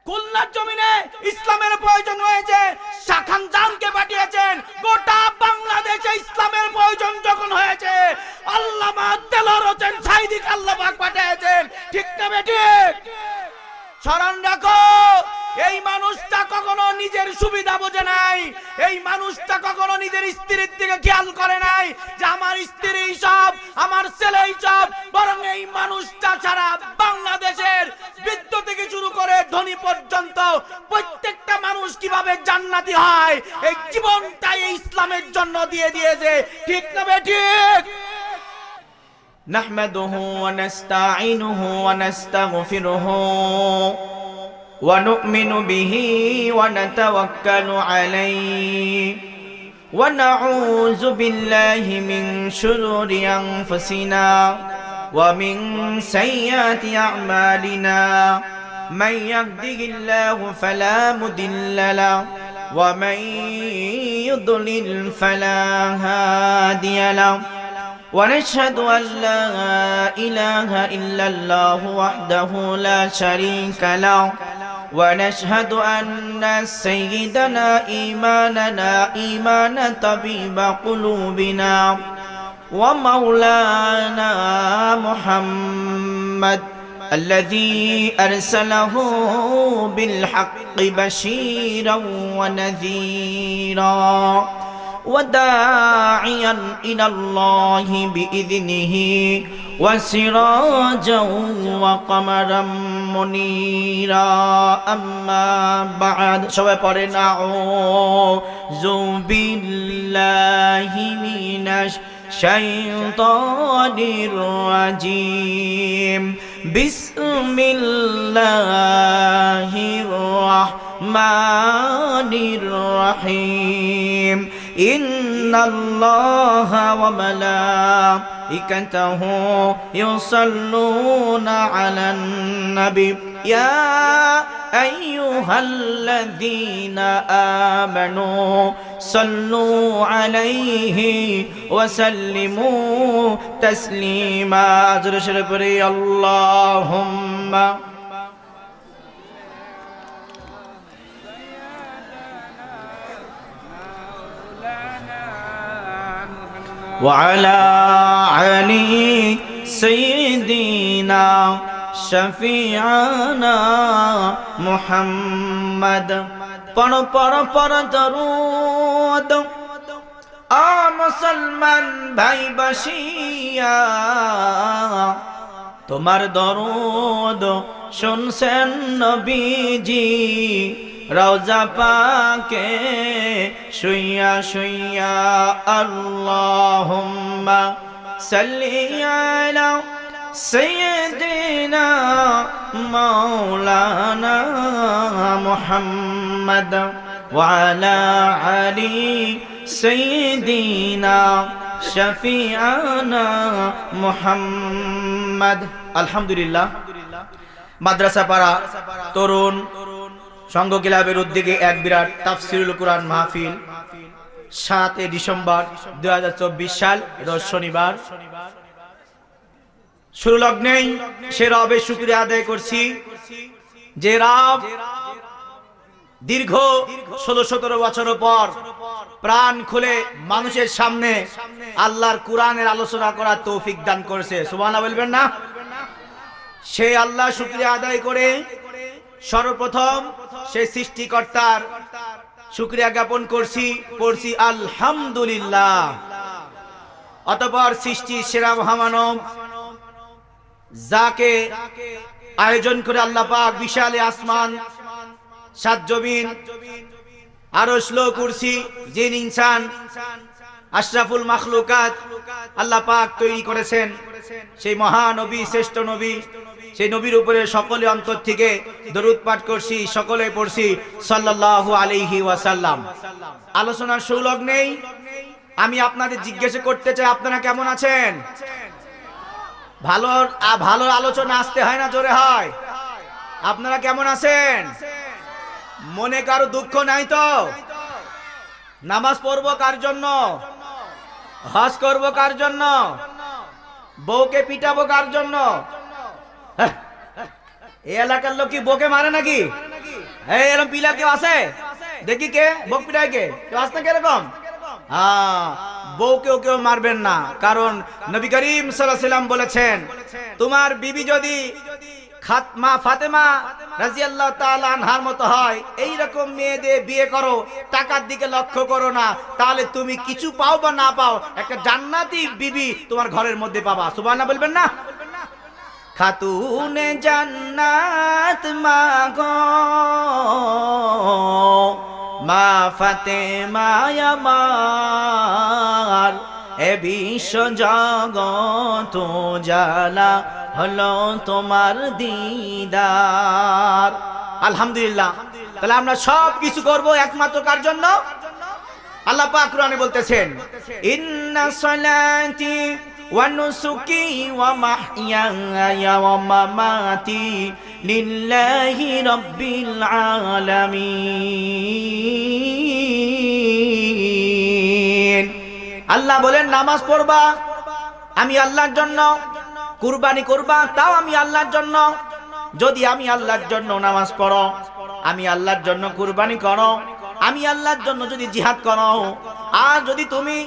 খুলনার জমিনে ইসলামের প্রয়োজন হয়েছে, শাখানজানকে পাঠিয়েছেন। গোটা বাংলাদেশে ইসলামের প্রয়োজন যখন হয়েছে, আল্লামা দেলোয়ার হোসেন সাঈদীকে আল্লাহ পাক পাঠিয়েছেন। ঠিক না বেঠিক? স্মরণ রাখো, এই মানুষটা কখনো নিজের সুবিধা বোঝে নাই। এই মানুষটা কখনো নিজের স্ত্রীর দিকে খেয়াল করে নাই যে আমার স্ত্রী সব, আমার ছেলেই সব। বরং এই মানুষটা সারা বাংলাদেশের বৃদ্ধ থেকে শুরু করে ধনী পর্যন্ত প্রত্যেকটা মানুষ কিভাবে জান্নাতি হয়, এই জীবনটাই এই ইসলামের জন্য দিয়ে দিয়েছে। ঠিক না বেঠিক? নাহমাদুহু ওয়া নাস্তাঈনুহু ওয়া নাস্তাগফিরুহু ونؤمن به ونتوكل عليه ونعوذ بالله من شرور أنفسنا ومن سيئات أعمالنا من يهده الله فلا مضل له ومن يضلل فلا هادي له ونشهد أن لا إله إلا الله وحده لا شريك له ونشهد أن سيدنا إيماننا إيمان طبيب قلوبنا ومولانا محمد الذي أرسله بالحق بشيرا ونذيرا وداعيا إلى الله بإذنه وسراجا وقمرا منيرا أما بعد সবাই পড়েন আউযু বিল্লাহি মিনাশ শাইতানির রাজিম বিসমিল্লাহির রাহমানির রহিম إن الله وملائكته يصلون على النبي يا أيها الذين آمنوا صلوا عليه وسلموا تسليما اللهم وعلى علي سيدنا شفيعنا محمد پر درود মুসলমান ভাই বাসিয়া তোমার দরুদ শুনছেন নবীজি রওজা পাকে শুইয়া শুইয়া আল্লাহুম্মা সাল্লি আলা সাইয়্যিদিনা মাওলানা মুহাম্মদ ওয়া আলা আলি সাইয়্যিদিনা শাফিআনা মুহাম্মদ। আলহামদুলিল্লাহ, মাদ্রাসা পাড়া তরুণ সংঘ ক্লাবের উদ্যোগে এক বিরাট তাফসিরুল কুরআন মাহফিল 7 ডিসেম্বর 2024 সাল রোজ শনিবার। শুরু লগ্নেই সে রবের শুকরিয়া আদায় করছি যে রব দীর্ঘ 16-17 বছর পর প্রাণ খুলে মানুষের সামনে আল্লাহর কুরআনের আলোচনা করার তৌফিক দান করেছে। সুবহানাল্লাহ বলবেন না? সেই আল্লাহ শুকরিয়া আদায় করে সর্বপ্রথম সেই সৃষ্টিকর্তার শুকরিয়া জ্ঞাপন করছি আলহামদুলিল্লাহ। অতঃপর সৃষ্টির সেরা মহামানব যাকে আয়োজন করে আল্লাহ পাক বিশাল আসমান, সাত জমিন, আরশ, লো, কুরসি, জিন, ইনসান, আশরাফুল মাখলুকাত আল্লাহ পাক তৈরি করেছেন। সেই মহানবী, শ্রেষ্ঠ নবী, সেই নবীর উপরে সকলে অন্তর থেকে দরুদ পাঠ করছি, সকলে পড়ছি সাল্লাল্লাহু আলাইহি ওয়াসাল্লাম। আলোচনার সংলগ্নেই আমি আপনাদের জিজ্ঞাসা করতে চাই, আপনারা কেমন আছেন? ভালো আলোচনা আসতে হয় না জোরে হয়? আপনারা কেমন আছেন? মনে কারো দুঃখ নাই তো? নামাজ পড়বো কার জন্য? হজ করবো কার জন্য? বউকে পিটাবো কার জন্য? এই এলাকার লোক কি বউকে মারে নাকি? এই এরকম পিলার কেউ আছে? দেখি কে বক পিটায়, কে কেউ আছে না কিরকম? হ্যাঁ, বউকেও কেউ মারবেন না, কারণ নবী করিম সাল্লাল্লাহু আলাইহি ওয়াসাল্লাম বলেছেন তোমার বিবি যদি মা ফাতেমা রাদিয়াল্লাহু তাআলা আনহার মতো হয়, এই রকম মেয়েদের বিয়ে করো, টাকার দিকে লক্ষ্য করো না, তাহলে তুমি কিছু পাও বা না পাও, একটা জান্নাতি বিবি তোমার ঘরের মধ্যে পাবা। সুবহানাল্লাহ বলবেন না? খাতুনে জান্নাত মা গো মা ফাতেমা আমার, এ বিশ্ব জগত জালা হলো তোমার দিদার। আলহামদুলিল্লাহ, তাহলে আমরা সব কিছু করব একমাত্র কার জন্য? আল্লাহ পাক কুরআনে বলতেছেন ইন্না সলাতি ওয়া নুসুকি ওয়া মাহইয়ায়া ওয়া মামাতি লিল্লাহি রাব্বিল আলামিন। আল্লাহ বলেন নামাজ পড়বা আমি আল্লাহর জন্য, কুরবানি করবা তাও আমি আল্লাহর জন্য। যদি আমি আল্লাহর জন্য নামাজ পড়ো, আমি আল্লাহর জন্য কুরবানি করো, আমি আল্লাহর জন্য যদি জিহাদ করো, আর যদি তুমি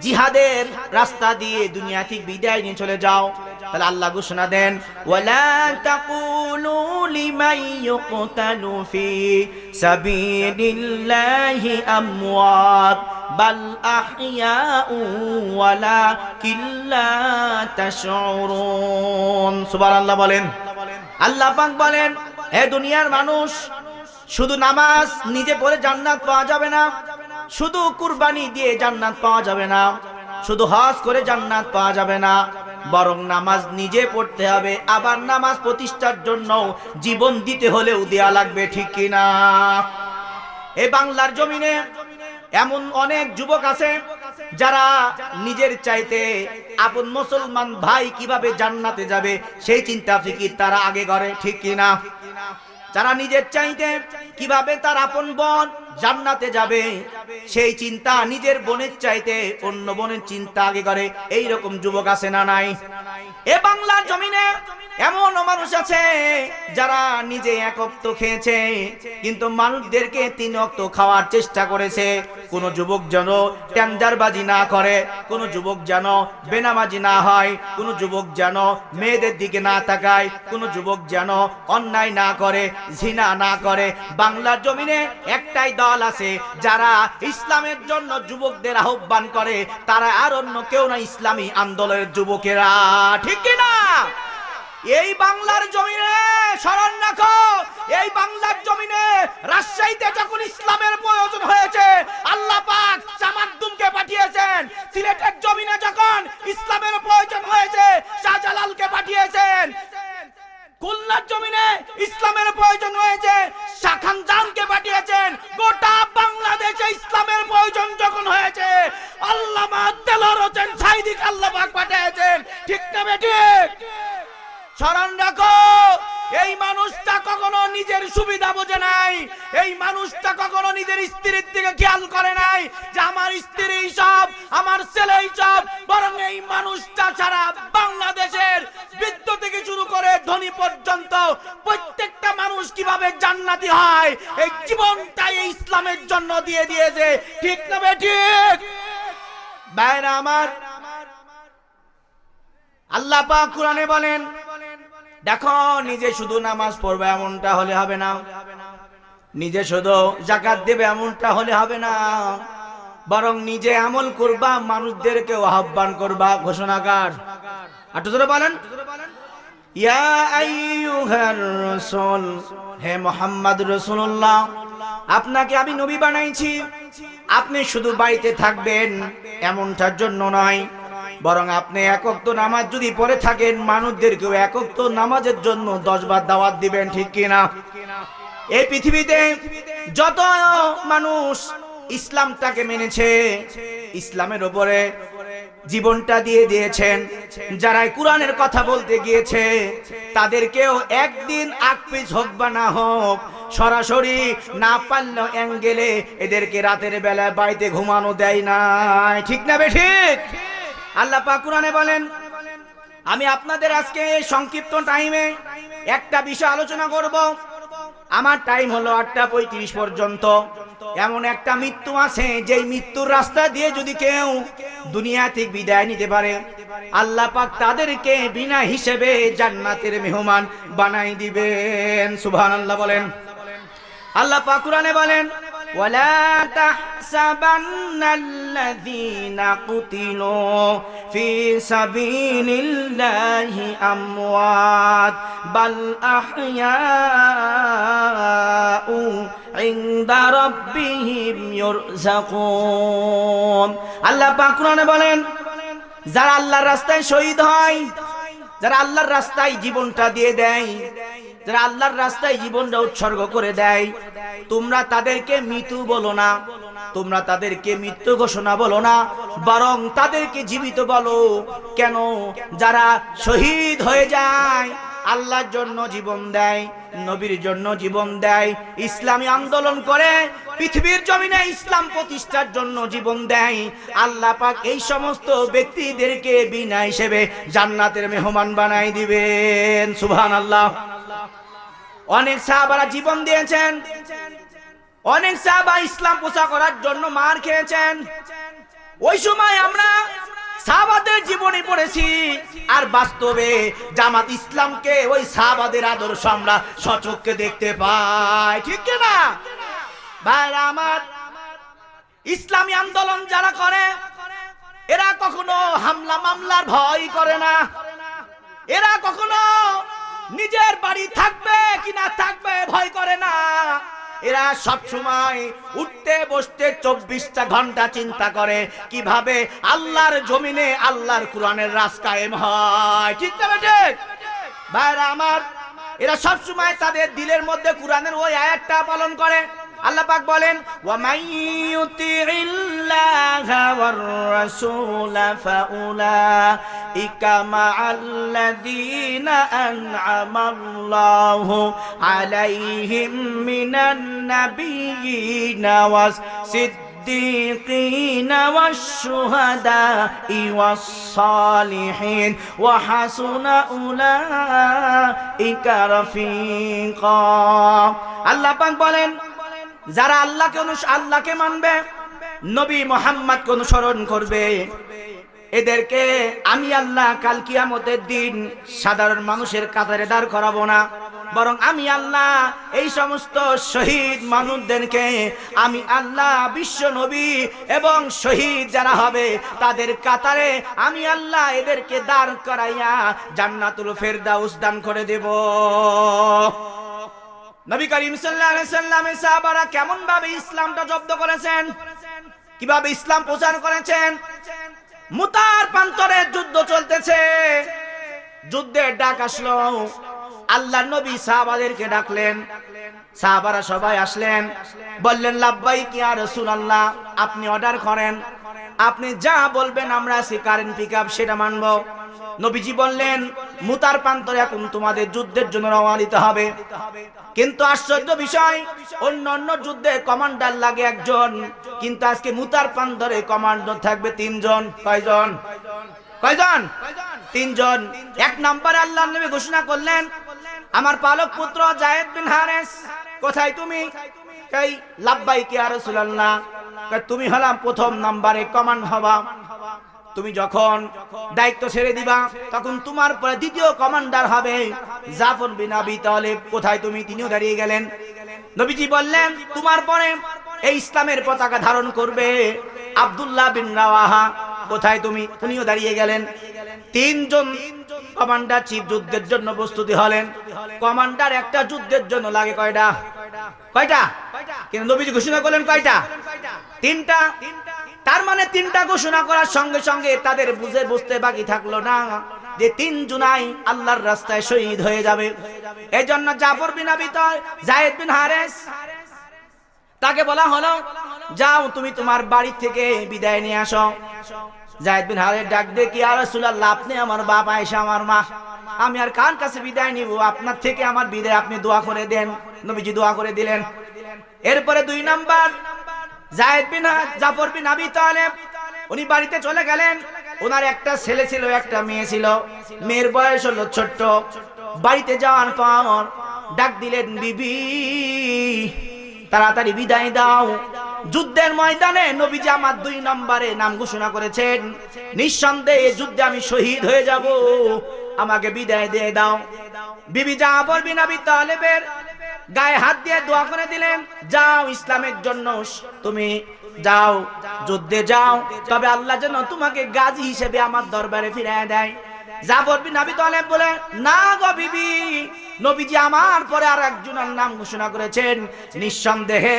জিহাদের রাস্তা দিয়ে দুনিয়া থেকে বিদায় নিয়ে চলে যাও, তাহলে আল্লাহ ঘোষণা দেন ওয়ালা তাকুলু লিমান ইউকতালু ফি সাবিলিল্লাহি আমওয়াত বাল আহইয়াউ ওয়ালাকিন লা তাশউরুন। সুবহানাল্লাহ বলেন। আল্লাহ পাক বলেন হে দুনিয়ার মানুষ, শুধু নামাজ নিজে পড়ে জান্নাত পাওয়া যাবে না, শুধু কুরবানি দিয়ে জান্নাত পাওয়া যাবে না, শুধু হজ করে জান্নাত পাওয়া যাবে না, বরং নামাজ নিজে পড়তে হবে, আবার নামাজ প্রতিষ্ঠার জন্য জীবন দিতে হলেও দেয়া লাগবে, ঠিক কিনা? এই বাংলার জমিনে এমন অনেক যুবক আছে যারা নিজের চাইতে আপন মুসলমান ভাই কিভাবে জান্নাতে যাবে সেই চিন্তা ফিকির তারা আগে করে, ঠিক কিনা? যারা নিজের চাইতে কিভাবে তার আপন বোন জান্নাতে যাবে সেই চিন্তা নিজের বোনের চাইতে অন্য বোনের চিন্তা আগে করে, এই রকম যুবক আছে না নাই? এ বাংলার জমিনে এমন মানুষ আছে যারা নিজে এক ওয়াক্ত খেয়েছে কিন্তু মানুষদেরকে 3 ওয়াক্ত খাওয়ার চেষ্টা করেছে। কোন যুবক যেন টেন্ডারবাজি না করে, কোন যুবক যেন বেনামাজি না হয়, কোন যুবক যেন মেয়েদের দিকে না তাকায়, কোন যুবক যেন অন্যায় না করে, জিনা না করে। বাংলার জমিনে একটাই দল আছে যারা ইসলামের জন্য যুবকদের আহ্বান করে, তারা আর অন্য কেউ না, ইসলামী আন্দোলনের যুবকেরা, ঠিক কিনা? এই বাংলার জমিনে স্মরণ রাখো, এই বাংলার জমিনে রাজশাহীতে যখন ইসলামের প্রয়োজন হয়েছে আল্লাহ পাক জামাদ্দুমকে পাঠিয়েছেন, সিলেটের জমিনে যখন ইসলামের প্রয়োজন হয়েছে শাহজালালকে পাঠিয়েছেন, খুলনার জমিনে ইসলামের প্রয়োজন হয়েছে শাখানজানকে পাঠিয়েছেন, গোটা বাংলাদেশে ইসলামের প্রয়োজন যখন হয়েছে আল্লামা দেলোয়ার হোসেন সাঈদীকে আল্লাহ পাক পাঠিয়েছেন, ঠিক না বেঠিক? স্মরণ রাখো, এই মানুষটা কখনো নিজের সুবিধা বোঝে নাই, এই মানুষটা কখনো নিজের স্ত্রীর দিকে খেয়াল করে নাই যে আমার স্ত্রী সব, আমার ছেলেই সব, বরং এই মানুষটা সারা বাংলাদেশের বৃদ্ধ থেকে শুরু করে ধনী পর্যন্ত প্রত্যেকটা মানুষ কিভাবে জান্নাতি হয় এই জীবনটাই ইসলামের জন্য দিয়ে দিয়েছে, ঠিক না বেঠিক? ভাইরা আমার, আল্লাহ পাক কুরআনে বলেন দেখো নিজে শুধু নামাজ পড়বে এমনটা হলে হবে না, নিজে শুধু যাকাত দেবে এমনটা হলে হবে না, বরং নিজে আমল করবা, মানুষদেরকে আহ্বান করবা। ঘোষণাকার একটু জোরে বলেন ইয়া আইয়ুহার রাসূল, হে মুহাম্মদ রাসূলুল্লাহ, আপনাকে আমি নবী বানাইছি, আপনি শুধু বাড়িতে থাকবেন এমনটার জন্য নয়, বরং আপনি এক ওয়াক্ত নামাজ যদি পড়ে থাকেন মানুষদেরকেও এক ওয়াক্ত নামাজের জন্য 10 বার দাওয়াত দিবেন, ঠিক কিনা? এই পৃথিবীতে যত মানুষ ইসলামটাকে মেনেছে, ইসলামের উপরে জীবনটা দিয়ে দিয়েছেন, যারা কোরআনের কথা বলতে গিয়েছে তাদেরকেও একদিন আকপিস হোক বা না হোক, সরাসরি না পারলেও অ্যাঙ্গেলে এদেরকে রাতের বেলা বাড়িতে ঘুমানো দেয় না, ঠিক না বেঠিক? আল্লাহ পাক কুরআনে বলেন আমি আপনাদের আজকে এই সংক্ষিপ্ত টাইমে একটা বিষয় আলোচনা করব। আমার টাইম হলো 8:35 পর্যন্ত। এমন একটা মৃত্যু আছে যেই মৃত্যুর রাস্তা দিয়ে যদি কেউ দুনিয়া থেকে বিদায় নিতে পারে, আল্লাহ পাক তাদেরকে বিনা হিসেবে জান্নাতের মেহমান বানাই দিবেন। সুবহানাল্লাহ বলেন। আল্লাহ পাক কুরআনে বলেন, ওয়ালা তাহসাবান্নাল্লাযীনা কুতিলু ফি সাবিলিল্লাহি আমওয়াত বাল আহইয়াউ ইনদা রাব্বিহিম ইউরযাকুন। আল্লাহ পাক কুরআনে বলেন, যারা আল্লাহর রাস্তায় শহীদ হয়, যারা আল্লাহর রাস্তায় জীবনটা দিয়ে দেয়, যারা আল্লাহর রাস্তায় জীবনটা উৎসর্গ করে দেয়, তোমরা তাদেরকে মৃত্যু বলো না, তোমরা তাদেরকে মৃত্যু ঘোষণা বলো না, বরং তাদেরকে জীবিত বলো। কেন? যারা শহীদ হয়ে যায়, আল্লাহর জন্য জীবন দেয়, নবীর জন্য জীবন দেয়, ইসলামী আন্দোলন করে পৃথিবীর জমিনে ইসলাম প্রতিষ্ঠার জন্য জীবন দেয়, আল্লাহ পাক এই সমস্ত ব্যক্তিদেরকে বিনা হিসেবে জান্নাতের মেহমান বানাই দিবেন। সুবহানাল্লাহ। অনেক সাহাবারা জীবন দিয়েছেন, অনেক সাহাবা ইসলাম প্রচার করার জন্য মার খেয়েছেন। ওই সময় আমরা সাহাবাদের জীবনে পড়েছি, আর বাস্তবে জামাত ইসলামকে ওই সাহাবাদের আদর্শ আমরা সচক্ষে দেখতে পাই, ঠিক কি না ভাইরা আমার? ইসলামী আন্দোলন যারা করে, এরা কখনো হামলা মামলার ভয় করে না, এরা কখনো নিজের বাড়ি থাকবে কি না থাকবে ভয় করে না, এরা সব সময় উঠতে বসতে 24টা ঘন্টা চিন্তা করে কিভাবে আল্লাহর জমিনে আল্লাহর কোরআনের রাজ কায়েম হয়, ঠিক না ঠিক ভাইরা আমার? এরা সব সময় তাদের দিলের মধ্যে কোরআনের ওই আয়াতটা পালন করে। আল্লাহ পাক বলেন, ওয়া মাইয়ুতিইল্লাহা ওয়ার রাসূলা ফাউলাইকা মা'আল্লাযীনা আন'আমাল্লাহু আলাইহিম মিনান নাবিয়্যিনা ওয়াস সিদ্দীকিনা ওয়াশ শুহাদাই ওয়াস সালিহিন ওয়া হাসুনা উলাইকা রাফিকা। আল্লাহ পাক বলেন, যারা আল্লাহকে মানবে, নবী মুহাম্মদকে অনুসরণ করবে, এদেরকে আমি আল্লাহ কাল কিয়ামতের দিন সাধারণ মানুষের কাতারে দাঁড় করাবো না, বরং আমি আল্লাহ এই সমস্ত শহীদ মানুষদেরকে আমি আল্লাহ বিশ্ব নবী এবং শহীদ যারা হবে তাদের কাতারে আমি আল্লাহ এদেরকে দাঁড় করাইয়া জান্নাতুল ফেরদাউস দান করে দেব। নবী করিম সাল্লাল্লাহু আলাইহি সাল্লামের সাহাবারা কেমন ভাবে ইসলামটা জব্দ করেছেন, কিভাবে ইসলাম প্রচার করেছেন। মুতার প্রান্তরে যুদ্ধ চলতেছে, যুদ্ধের ডাক আসলো, আল্লাহর নবী সাহাবাদেরকে ডাকলেন, সাহাবারা সবাই আসলেন, বললেন লাব্বাইক ইয়া রাসূলুল্লাহ, আপনি অর্ডার করেন, আপনি যা বলবেন আমরা সেই কারেন্ট পিকআপ সেটা মানব। নবীজি বললেন, মুতার প্রান্তরে এখন তোমাদের যুদ্ধের জন্য রওনা দিতে হবে, কিন্তু আশ্চর্য বিষয়, অন্য যুদ্ধে কমান্ডার লাগে একজন, কিন্তু আজকে মুতার প্রান্তরে কমান্ডার থাকবে 3 জন। কয়জন? 3 জন। এক নম্বরে আল্লাহর নবী ঘোষণা করলেন, আমার পালক পুত্র যায়েদ বিন হারেস, কোথায় তুমি? কই লাব্বাইক ইয়া রাসূলুল্লাহ, তুমি হলাম প্রথম নম্বরে কমান্ড হবা, তুমি যখন দায়িত্ব ছেড়ে দিবা তখন তোমার পরে দ্বিতীয় কমান্ডার হবে জাফর বিন আবি তালিব, কোথায় তুমি? তিনিও দাঁড়িয়ে গেলেন। নবীজি বললেন, তোমার পরে এই ইসলামের পতাকা ধারণ করবে আব্দুল্লাহ বিন রাওয়াহা, কোথায় তুমি? উনিও দাঁড়িয়ে গেলেন। 3 জন কমান্ডার চিফ যুদ্ধের জন্য প্রস্তুতি হলেন। কমান্ডার একটা যুদ্ধের জন্য লাগে কয়টা? কিন্তু নবীজি ঘোষণা করলেন কয়টা? 3টা। তার মানে 3টা ঘোষণা করার সঙ্গে সঙ্গে তাদের বুঝতে বাকি থাকলো না যে 3 জুনাই আল্লাহর রাস্তায় শহীদ হয়ে যাবে। এই জন্য জাফর বিন আবি তালিব, যায়েদ বিন হারেস, তাকে বলা হলো, যাও তুমি তোমার বাড়ি থেকে বিদায় নিয়ে আসো। যায়েদ বিন হারেস ডাক দিয়ে, কি ইয়া রাসূলুল্লাহ, আপনি আমার বাপ, আয়েশা আমার মা, আমি আর কার কাছে বিদায় নিব? আপনার থেকে আমার বিদায় আপনি দোয়া করে দেন। নবীজি দোয়া করে দিলেন। এরপরে 2 নাম্বার জাফর বিন আবি তালিব, উনি বাড়িতে চলে গেলেন। ওনার একটা ছেলে ছিল, একটা মেয়ে ছিল। মেয়ের বয়স হলো ছোট্ট। বাড়িতে যাওয়ার পর ডাক দিলেন, বিবি তাড়াতাড়ি বিদায় দাও। যুদ্ধের ময়দানে নবীজি আমার 2 নম্বরে নাম ঘোষণা করেছেন, নিঃসন্দেহে যুদ্ধে আমি শহীদ হয়ে যাব, আমাকে বিদায় দিয়ে দাও। বিবি জাফর বিন আবি তালেবের গায়ে হাত দিয়ে দোয়া করে দিলেন, যাও ইসলামের জন্য তুমি যাও, যুদ্ধে যাও, তবে আল্লাহ যেন তোমাকে গাজী হিসেবে আমার দরবারে ফিরিয়ে দেয়। জাফর বিন আবি তালেব বলে, না গো বিবি, নবীজি আমার পরে আর একজনের নাম ঘোষণা করেছেন, নিঃসন্দেহে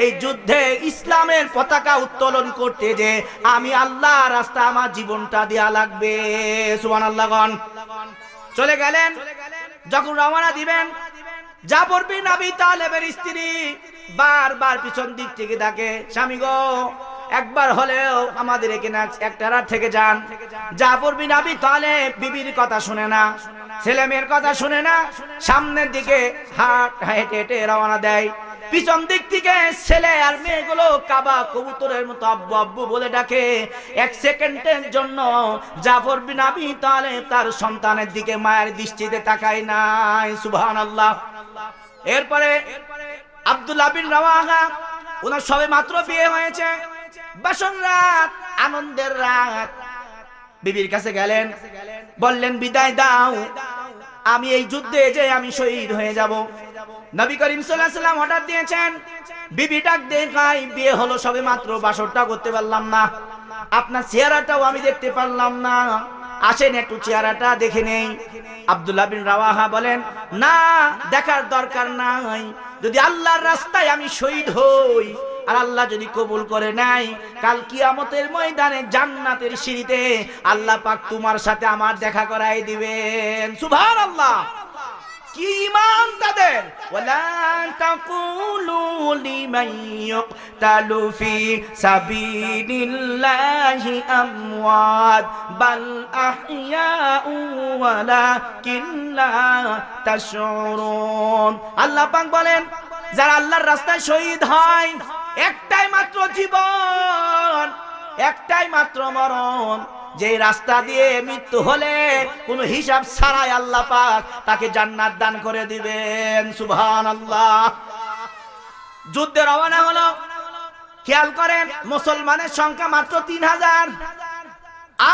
এই যুদ্ধে ইসলামের পতাকা উত্তোলন করতে যে আমি আল্লাহর রাস্তায় আমার জীবনটা দেয়া লাগবে। সুবহানাল্লাহ গণ। চলে গেলেন। যখন রওনা দিবেন, জাফর বিন আবি তালেবের স্ত্রী বারবার পিছন দিক থেকে ডাকে, স্বামী গো একবার হলেও আমাদের এখানে একটা রাত থেকে যান। জাফর বিন আবি তালেব বিবির কথা শুনে না, ছেলে মেয়ের কথা শুনে না, সামনের দিকে হেঁটে হেঁটে রওনা দেয়। পিছন দিক থেকে ছেলে আর মেয়েগুলো কাবা কবুতরের মতো আব্বু আব্বু বলে ডাকে। 1 সেকেন্ডের জন্য জাফর বিন আবি তালেব তার সন্তানের দিকে মায়ের দৃষ্টিতে তাকায় নাই। সুবহানাল্লাহ। এরপরে আব্দুল্লাহ বিন রাওয়াহা, ওনার সবে মাত্র বিয়ে হয়েছে, বাসর রাত, আনন্দের রাত। বিবির কাছে গেলেন, বললেন, বিদায় দাও, আমি এই যুদ্ধে যে আমি শহীদ হয়ে যাব। নবী করিম সাল্লাল্লাহু আলাইহি ওয়াসাল্লাম অর্ডার দিয়েছেন, বিবি ডাক দেখাই, বিয়ে হলো সবে মাত্র, বাসরটা করতে পারলাম না, আপনার চেহারাটাও আমি দেখতে পারলাম না, আসেন একটু চেহারাটা দেখে নেই। আব্দুল্লাহ বিন রাওয়াহা বলেন, না, দেখার দরকার নাই, যদি আল্লাহর রাস্তায় আমি শহীদ হই আর আল্লাহ যদি কবুল করে নাই, কাল কিয়ামতের ময়দানে জান্নাতের সিঁড়িতে আল্লাহ পাক তোমার সাথে আমার দেখা করাই দিবেন। সুবহানাল্লাহ। কি ঈমান তাদের! ওয়ালা তাকুলু লিমান ইয়ুকতালু ফি সাবিলিল্লাহি আমওয়াত বাল আহইয়াউ ওয়ালাকিন লা তাশউরুন। আল্লাহ পাক বলেন, যারা আল্লাহর রাস্তায় শহীদ হয়, একটাই মাত্র জীবন, একটাই মাত্র মরণ, যে রাস্তা দিয়ে মৃত্যু হলে কোনো হিসাব ছাড়াই আল্লাহ পাক তাকে জান্নাত দান করে দিবেন। সুবহানাল্লাহ। যুদ্ধে রওনা হলো। খেয়াল করেন, মুসলমানের সংখ্যা মাত্র 3000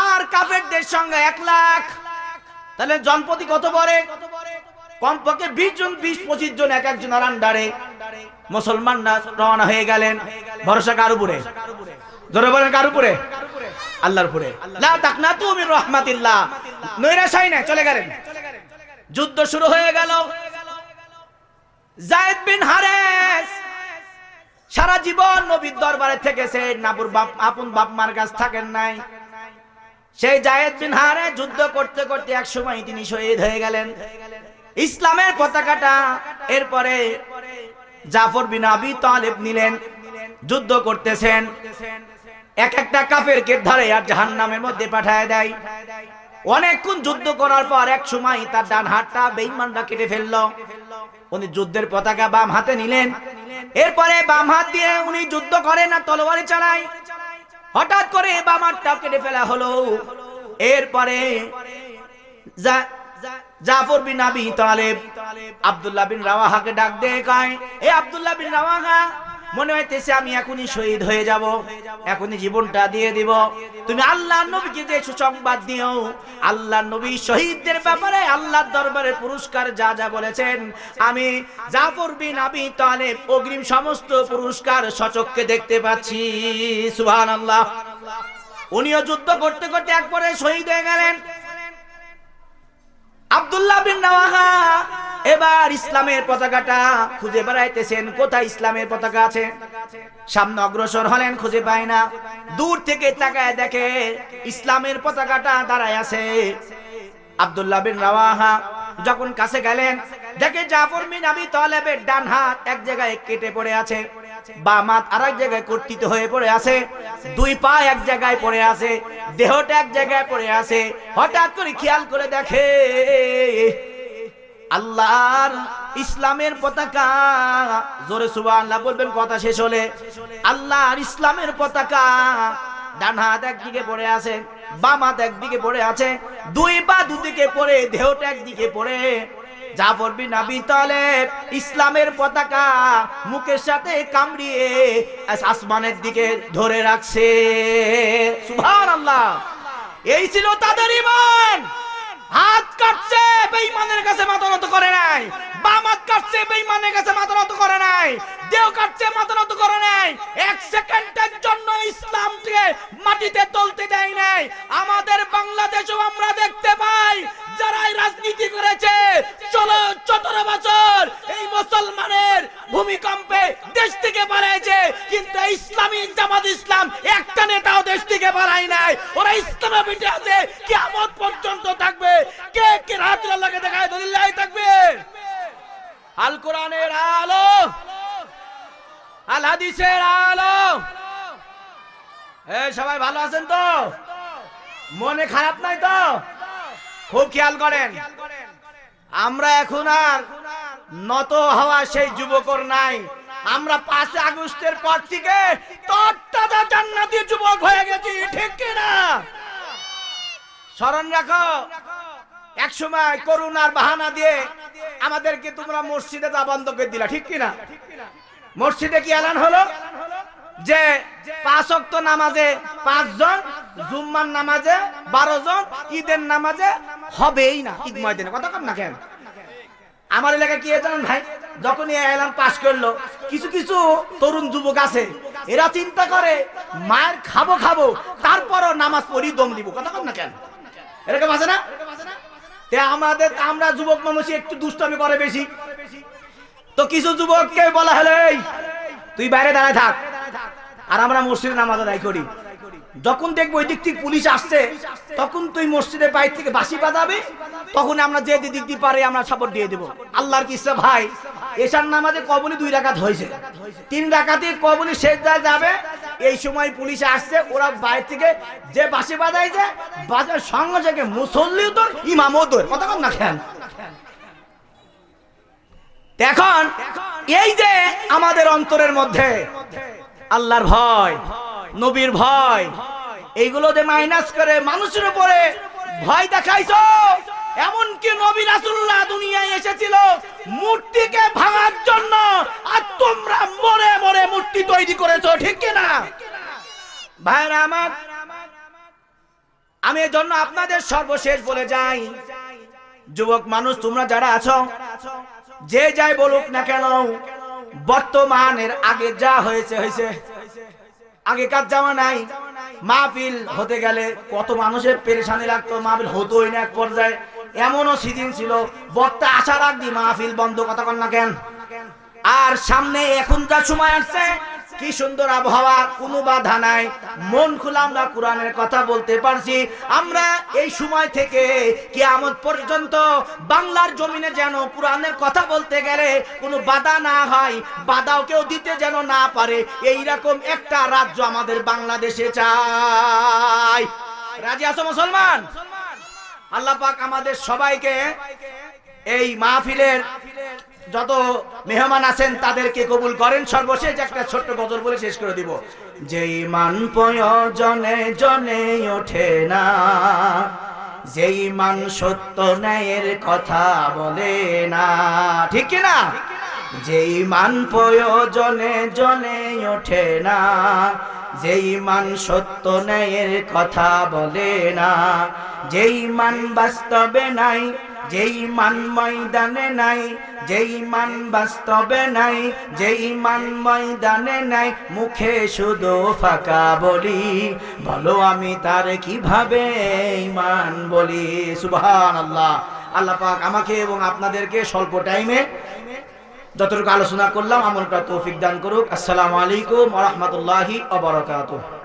আর কাফেরদের সংখ্যা 1 লাখ। তাহলে জনপ্রতি কত পড়ে? কমপক্ষে 20 জন, 20-25 জন এক একজনের আন্ডারে মুসলমানরা রওনা হয়ে গেলেন। ভরসা কার উপরে? জোরে বলেন, কার উপরে? আল্লাহর উপরে। লা তাকনাতু মির রাহমাতিল্লাহ, নৈরাশ হয় না, চলে গেলেন। যুদ্ধ শুরু হয়ে গেল। যায়েদ বিন হারেস সারা জীবন নবীর দরবারে থেকেছেন, নাবুর আপন বাপ মার কাছে থাকেন নাই। সেই যায়েদ বিন হারেস যুদ্ধ করতে করতে এক সময় তিনি শহীদ হয়ে গেলেন। ইসলামের পতাকাটা এরপরে জাফর বিন আবি তালেব নিলেন, যুদ্ধ করতেছেন, এক একটা কাফেরকে ধরে আর জাহান্নামের মধ্যে পাঠায় দেয়। অনেকক্ষণ যুদ্ধ করার পর এক সময় তার ডান হাতটা বেঈমানরা কেটে ফেললো। উনি যুদ্ধের পতাকা বাম হাতে নিলেন, এরপরে বাম হাত দিয়ে উনি যুদ্ধ করেন না, তলোয়ারি চালায়। হঠাৎ করে বাম হাতটা কেটে ফেলা হলো। এরপরে জাফর বিন আবি তালেব আব্দুল্লাহ বিন রাওয়াহাকে ডাক দিয়ে কয়, এ আব্দুল্লাহ বিন রাওয়াহা, মনে হইতেছে আমি এখনই শহীদ হয়ে যাব, এখনই জীবনটা দিয়ে দিব, তুমি আল্লাহর নবীকে যে সুসংবাদ দিও, আল্লাহর নবী শহীদদের ব্যাপারে আল্লাহর দরবারে পুরস্কার যা যা বলেছেন, আমি জাফর বিন আবি তালেব অগ্রিম সমস্ত পুরস্কার সচক্ষে দেখতে পাচ্ছি। সুবহানাল্লাহ। উনিও যুদ্ধ করতে করতে একবারে শহীদ হয়ে গেলেন। আব্দুল্লাহ বিন রাওয়াহা এবার ইসলামের পতাকাটা খুঁজে বেড়াইতেছেন, কোথায় ইসলামের পতাকা আছে। সামনে অগ্রসর হলেন, খুঁজে পায় না। দূর থেকে তাকায় দেখে ইসলামের পতাকাটা দাঁড়ায় আছে। আব্দুল্লাহ বিন রাওয়াহা যখন কাছে গেলেন, দেখে জাফর বিন আবি তালেবের ডান হাত এক জায়গায় কেটে পড়ে আছে, বাম হাত আরেক জায়গায় কর্তিত হয়ে পড়ে আছে, দুই পা এক জায়গায় পড়ে আছে, দেহটা এক জায়গায় পড়ে আছে। হঠাৎ করে খেয়াল করে দেখে আল্লাহর ইসলামের পতাকা, জোরে সুবহানাল্লাহ বলবেন কথা শেষ হলে। আল্লাহর ইসলামের পতাকা ডান হাত একদিকে পড়ে আছে, বাম হাত একদিকে পড়ে আছে, দুই পা দুদিকে পড়ে, দেহটা একদিকে পড়ে। জাফর বিন আবি তালেব ইসলামের পতাকা মুখের সাথে কামড়িয়ে আসমানের দিকে ধরে রাখছে। সুবহানাল্লাহ। এই ছিল তাদের ঈমান। হাত কাটছে, বেঈমানের কাছে মাথা নত করে নাই। বাম হাত কাটছে, বেঈমানের কাছে মাথা নত করে নাই। দেহ কাটছে, মাথা নত করে নাই। এক সেকেন্ডের জন্য ইসলামকে মাটিতে তলতে দেয় নাই। আমাদের বাংলাদেশেও আমরা দেখতে পাই যারা এই রাজনীতি করেছে 17 বছর এই মুসলমানের ভূমিকম্পে দেশ থেকে পালাইছে, কিন্তু ইসলামী জামাত ইসলাম একটা নেতাও দেশ থেকে পালায় নাই। ওরা ইসলামে পিঠে আছে, কিয়ামত পর্যন্ত থাকবে। কে কে হাত আল্লাহকে দেখায় দলিল্লাহ থাকবে। আল কোরআনের আলো, আল হাদিসের আলো। এই সবাই ভালো আছেন তো? মনে খারাপ নাই তো? খুব খেয়াল করেন, আমরা এখন আর নত হওয়া সেই যুবকর নাই। আমরা 5 আগস্টের পর থেকে তরতাজা জান্নাতি যুবক হয়ে গেছি, ঠিক কি না? স্মরণ রাখো, এক সময় করোনার বাহানা দিয়ে আমাদেরকে তোমরা মসজিদে যা বন্ধ করে দিলা, ঠিক কি না? মসজিদে কি এলান হলো যে 5 ওয়াক্ত নামাজে 5 জন, জুম্মার নামাজে 12 জন, ঈদের নামাজে হবেই না। ঈদ ময়দানে কথা কর না কেন? আমার এলাকায় কি জানেন ভাই, যখন এই এলান পাস করলো, কিছু কিছু তরুণ যুবক আছে, এরা চিন্তা করে মায়ের খাবো তারপরও নামাজ পড়ি দম দিব। কথা কর না কেন? এরকম আছে না? আমরা যুবক মানুষ একটু দুষ্টামি করে বেশি, তো কিছু যুবককে বলা হলো এই তুই বাইরে দাঁড়ায় থাক, আর আমরা মসজিদে নামাজ আদায় করি। যখন দেখবো ওই দিক থেকে পুলিশ আসছে, তখন তুই মসজিদের বাইরে থেকে বাঁশি বাজাবে, তখন আমরা যে দিক দিয়ে পারে আমরা সাপোর্ট দিয়ে দেবো। আল্লাহর কি ইচ্ছা ভাই, এশার নামাজে কবলি 2 রাকাত হয়েছে, 3 রাকাতে কবলি সেজদায় যাবে, এই সময় পুলিশ আসছে, ওরা বাইরে থেকে যে বাঁশি বাজাইছে, বাজার সঙ্গে সঙ্গে মুসল্লিও তোর ইমামও তোর। কথা কর না কেন? এখন এই যে আমাদের অন্তরের মধ্যে আল্লাহর ভয়, নবীর ভয়, এইগুলো যে মাইনাস করে মানুষের উপরে ভয় দেখাইছো। এমনকি নবী রাসূলুল্লাহ দুনিয়ায় এসেছিল মূর্তিকে ভাঙার জন্য, আর তোমরা মরে মরে মূর্তি তৈরি করেছো, ঠিক কি না? ভাইরা আমার, আমি এর জন্য আপনাদের সর্বশেষ বলে যাই, যুবক মানুষ তোমরা যারা আছো, যে যাই বলুক না কেন, বর্তমানের আগে যা হয়েছে হয়েছে। আগেকার জামানায় মাহফিল হতে গেলে কত মানুষের পেরেশানি লাগতো, মাহফিল হতোই না। এক পর্যায়ে এমনও সিজন ছিল বক্তা আসার আগে মাহফিল বন্ধ। কথা কন না কেন? আর সামনে এখন যা সময় আসছে, কি সুন্দর আবহাওয়া, কোনো বাধা নাই, মন খুলে আমরা কোরআনের কথা বলতে পারছি। আমরা এই সময় থেকে কিয়ামত পর্যন্ত বাংলার জমিনে যেন কোরআনের কথা বলতে গেলে কোনো বাধা না হয়, বাধাও কেউ দিতে যেন না পারে, এইরকম একটা রাজ্য আমাদের বাংলাদেশে চাই। রাজি আছো মুসলমান? আল্লাহ পাক আমাদের সবাইকে এই মাহফিলের যত মেহমান আছেন তাদেরকে কবুল করেন। সর্বশেষ একটা ছোট্ট গজল বলে শেষ করে দিব। যেই মান প্রয়োজনে জনে ওঠে না, যেই মান সত্য ন্যায়ের কথা বলে না, ঠিক কি না? যেই মান প্রয়োজনে জনে ওঠে না, যেই মান সত্য ন্যায়ের কথা বলে না, যেই মান বাস্তবে নাই, যেই মান ময়দানে নাই, যেই মান বাস্তবে নাই, যেই মান ময়দানে নাই, মুখে শুধু ফাঁকা বলি, বলো আমি তার কিভাবে ঈমান বলি। সুবহানাল্লাহ। আল্লাহ পাক আমাকে এবং আপনাদেরকে স্বল্প টাইমে যতটুকু আলোচনা করলাম আমল করার তৌফিক দান করুক। আসসালামু আলাইকুম ওয়া রাহমাতুল্লাহি ওয়া বারাকাতুহু।